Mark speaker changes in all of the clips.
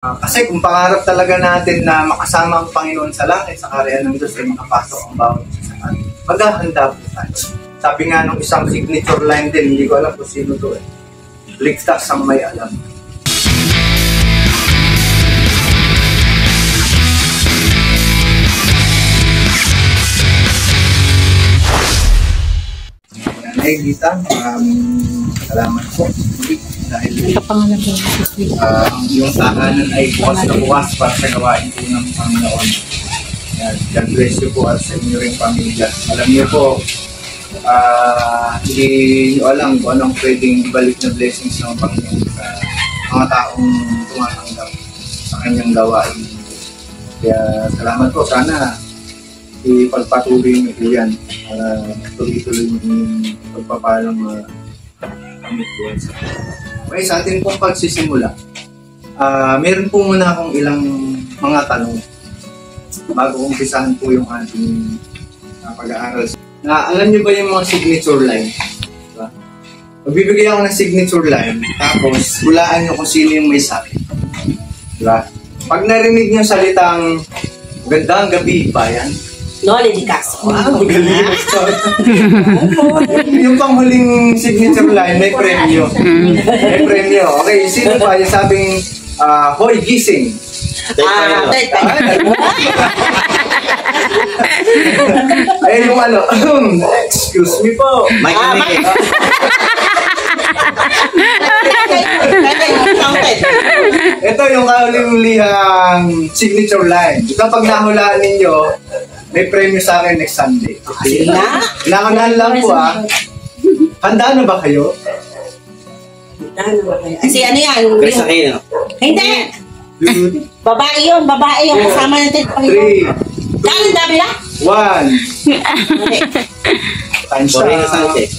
Speaker 1: Kasi kung pangarap talaga natin na makasama ang Panginoon sa langit, sa kaharian ng Diyos ay makapasok ang bawat isa sa atin. Maghahanda po tayo. Sabi nga nung isang signature line din, hindi ko alam kung sino to eh. Ligtas ang may alam. Nanay Gita, salamat po. Dahil ang iyong tahanan ay bukas na bukas para sa gawain po ng Panginoon. God bless you po at sa inyo rin pamilya. Alam niyo po, hindi niyo alam kung anong pwedeng ibalik na blessings ng Panginoon sa mga taong tumatanggap sa kanyang gawain. Kaya salamat po. Sana ipagpatuloy niyo po yan. Tuloy-tuloy niyo yung pagpapalang kami po. Okay, sa ating pong pagsisimula, meron po muna akong ilang mga tanong bago umpisahan po yung ating pag-aaral. Alam niyo ba yung mga signature line? Diba? Magbibigay ako ng signature line, tapos hulaan niyo kung sino yung may sabi. Diba? Pag narinig niyo salitang "Gandang gabi, bayan",
Speaker 2: Noli di Castro.
Speaker 1: wow, galing. Yung panghuling signature line, may premyo. May premyo. Okay, sino pa yung sabing, "Hoy, gising"? Ayun yung ano, "Excuse me po". Ito yung kahuling-hulihang signature line. Kapag nahulaan ninyo, may premyo sa akin next Sunday.
Speaker 2: Sige na.
Speaker 1: Nakanahan lang po Handa na ba kayo?
Speaker 2: Handa na ba kayo? Kasi ano yan?
Speaker 3: Sa akin,
Speaker 2: Hindi! Babae yun kasama natin.
Speaker 1: 3,
Speaker 2: Dahil dami na?
Speaker 1: 1. Time stop.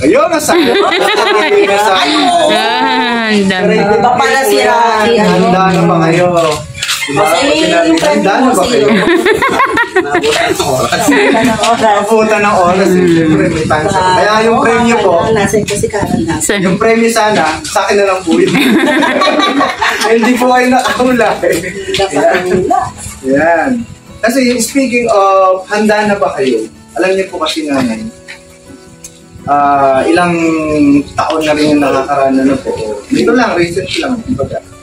Speaker 1: Ayun, nasagot.
Speaker 2: Iba pala sila.
Speaker 1: Handa na ba kayo? Handa na ba kayo? Nabutan ng oras. Siyempre, may time stop. Kaya yung premyo po, yung premyo sana, sa akin na lang po yun. Hindi po kayo nakahula. Yan. Kasi speaking of handa na ba kayo, alam niyo po kasi nanay, ilang taon na rin yung nakakaraan na po. Dito lang, recent lang.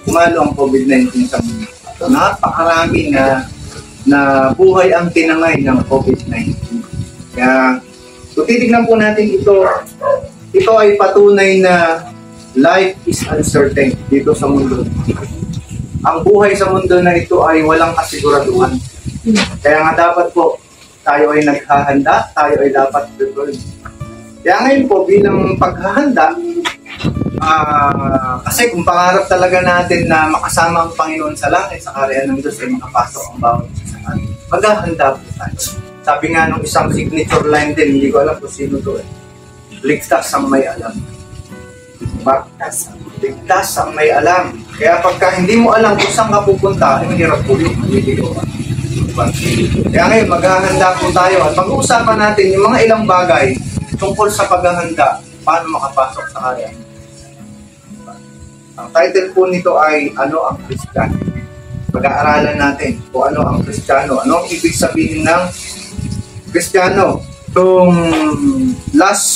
Speaker 1: Kumalo ang COVID-19 sa mundo. Napakarami na buhay ang tinangay ng COVID-19. Kaya, kung titignan po natin ito ay patunay na life is uncertain dito sa mundo. Ang buhay sa mundo na ito ay walang kasiguraduhan. Kaya nga dapat po, tayo ay naghahanda, tayo ay dapat prepared. Kaya ngayon po, bilang paghahanda, kasi kung pangarap talaga natin na makasama ang Panginoon sa langit, sa kaharian ng Diyos ay makapasok ang bawat isa sa atin. Maghahanda po tayo. Sabi nga nung isang signature line din, hindi ko alam kung sino to eh. Ligtas ang may alam. Ligtas ang may alam. Kaya pagka hindi mo alam kung saan ka pupunta, ay mahirap po yun. Kaya ngayon, maghahanda po tayo at pag-uusapan natin yung mga ilang bagay tungkol sa paghahanda, paano makapasok sa kaharian. Ang title po nito ay "Ano ang Kristiyano?" Pag-aaralan natin kung ano ang Kristiyano. Ano ang ibig sabihin ng Kristiyano? Itong last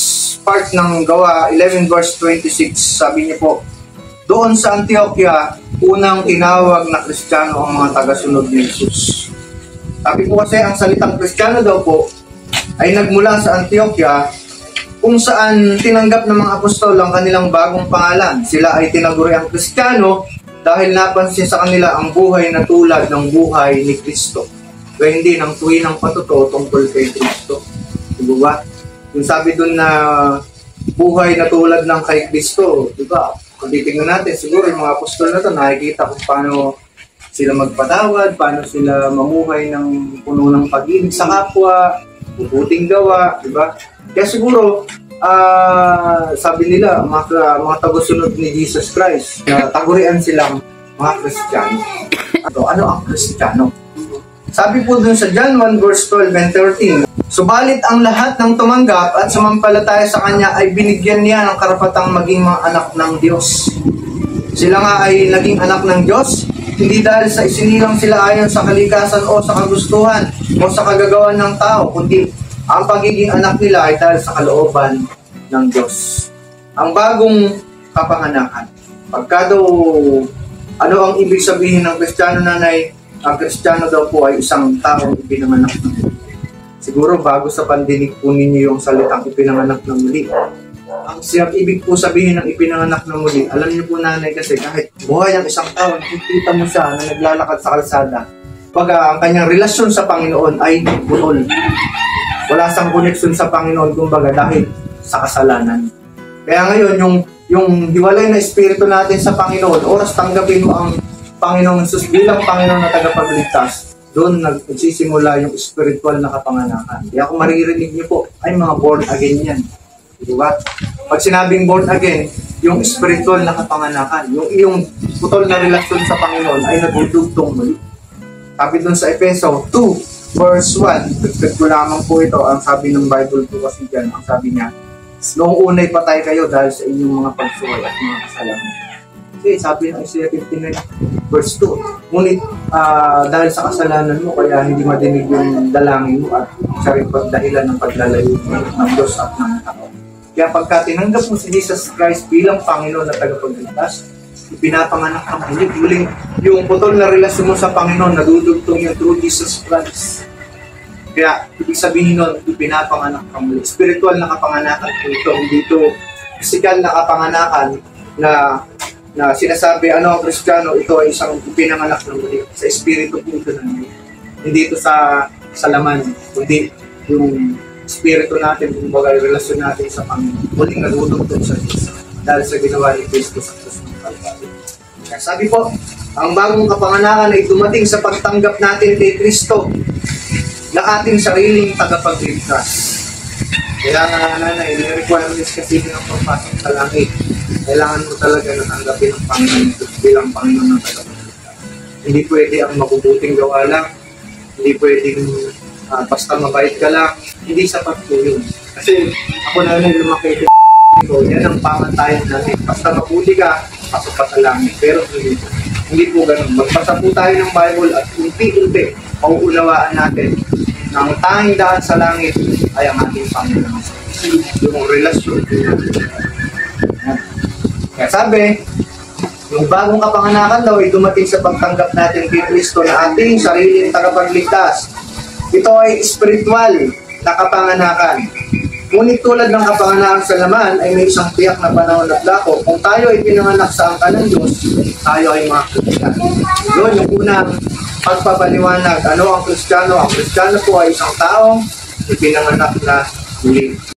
Speaker 1: part ng Gawa 11 verse 26, sabi niya po, doon sa Antioquia, unang tinawag na Kristiyano ang mga tagasunod ni Jesus. Sabi po kasi ang salitang Kristiyano daw po ay nagmula sa Antioquia, kung saan tinanggap ng mga apostol ang kanilang bagong pangalan. Sila ay tinaguri ang Kristiyano dahil napansin sa kanila ang buhay na tulad ng buhay ni Kristo. Kaya hindi ng tuwinang patuto tungkol kay Kristo. Diba? Yung sabi dun na buhay na tulad ng kay Kristo, diba? Kung titignan natin, siguro yung mga apostol na to, nakikita kung paano sila magpatawad, paano sila mamuhay ng puno ng pag-ibig sa kapwa, bubuting gawa, diba? Kaya siguro, sabi nila, mga tagusunod ni Jesus Christ, tagurian silang mga Kristiyano. Ano ang Kristiyano? Sabi po dun sa John 1 verse 12 and 13, "Subalit ang lahat ng tumanggap at sumampalataya sa Kanya ay binigyan niya ng karapatang maging mga anak ng Diyos. Sila nga ay naging anak ng Diyos Hindi dahil sa isinilang sila ayon sa kalikasan o sa kagustuhan o sa kagagawan ng tao, kundi ang pagiging anak nila ay dahil sa kalooban ng Diyos. Ang bagong kapanganakan. Pagka daw, ano ang ibig sabihin ng Kristiyano, nanay? Ang Kristiyano daw po ay isang taong ipinanganak ng muli. Siguro bago sa pandinig po ninyo yung salitang ipinanganak ng muli. Ang ibig po sabihin ng ipinanganak ng muli, alam niyo po, nanay, kasi kahit buhay ang isang tao, nakikita mo siya na naglalakad sa kalsada, ang kanyang relasyon sa Panginoon ay putol. Wala siyang koneksyon sa Panginoon, kumbaga, dahil sa kasalanan. Kaya ngayon, yung hiwalay na espiritu natin sa Panginoon, oras tanggapin mo ang Panginoong Jesus bilang Panginoon na tagapagligtas, doon nagsisimula yung spiritual na kapanganakan. Kaya kung maririnig niyo po, ay mga born again yan. Diba? Pag sinabing born again, yung spiritual na kapanganakan, yung putol na relasyon sa Panginoon ay nagdudugtong muli. Sabi doon sa Efeso 2, verse 1, dagdag ko lamang po ito, ang sabi ng Bible po kasi dyan, ang sabi niya, noong unay patay kayo dahil sa inyong mga pagsuway at mga kasalanan. Kasi sabi ng Isaiah 59, verse 2, ngunit dahil sa kasalanan mo, kaya hindi madinig yung dalangin mo at siya rin pagdahilan ng paglalayo ng Diyos at ng tao. Kaya pagka tinanggap mo si Jesus Christ bilang Panginoon na tagapagligtas, ipinapanganak ang muling yung putol na relasyon mo sa Panginoon, nadudugtong yung through Jesus Christ. Kaya ibig sabihin nun, ipinapanganak ang muli. Spiritual na kapanganakan ito, hindi ito physical na kapanganakan na sinasabi, ano ang Kristiyano, ito ay isang ipinanganak ng muli. Sa espiritu po ito naman. Hindi ito sa laman, kundi yung espiritu natin, kung bagay relasyon natin sa Panginoon. Muling nagudugtong sa Diyos dahil sa ginawa ni Cristo sa krus ng Kalbaryo. Kaya sabi po, ang bagong kapanganakan ay dumating sa pagtanggap natin kay Cristo na ating sariling tagapagligtas. Kaya nga, nanay, requirements kasi ng pagpasok sa langit. Kailangan mo talaga na tanggapin ang Panginoon bilang Panginoon ng tagapagligtas. Hindi pwede ang mabubuting gawa lang. Hindi pwedeng basta mabait ka lang. Hindi sapat po yun. Kasi ako na lumaki ko, yan ang pamantayan natin. Basta mabuti ka, pasok ka sa langit. Pero hindi po ganun. Magbasa po tayo ng Bible at unti-unti mauunawaan natin na ang tanging daan sa langit ay ang ating Panginoon. Yung relasyon. Kaya sabi, yung bagong kapanganakan daw ay dumating sa pagtanggap natin kay Kristo na ating sariling tagapagligtas. Ito ay spiritual na kapanganakan. Ngunit tulad ng kapanganakan sa laman ay may isang tiyak na panahon at dako. Kung tayo ay pinanganak sa angka ng Diyos, tayo ay mga Kristiyano. Doon yung unang pagpapaliwanag. Ano ang Kristiyano? Ang Kristiyano po ay isang taong ipinanganak na muli.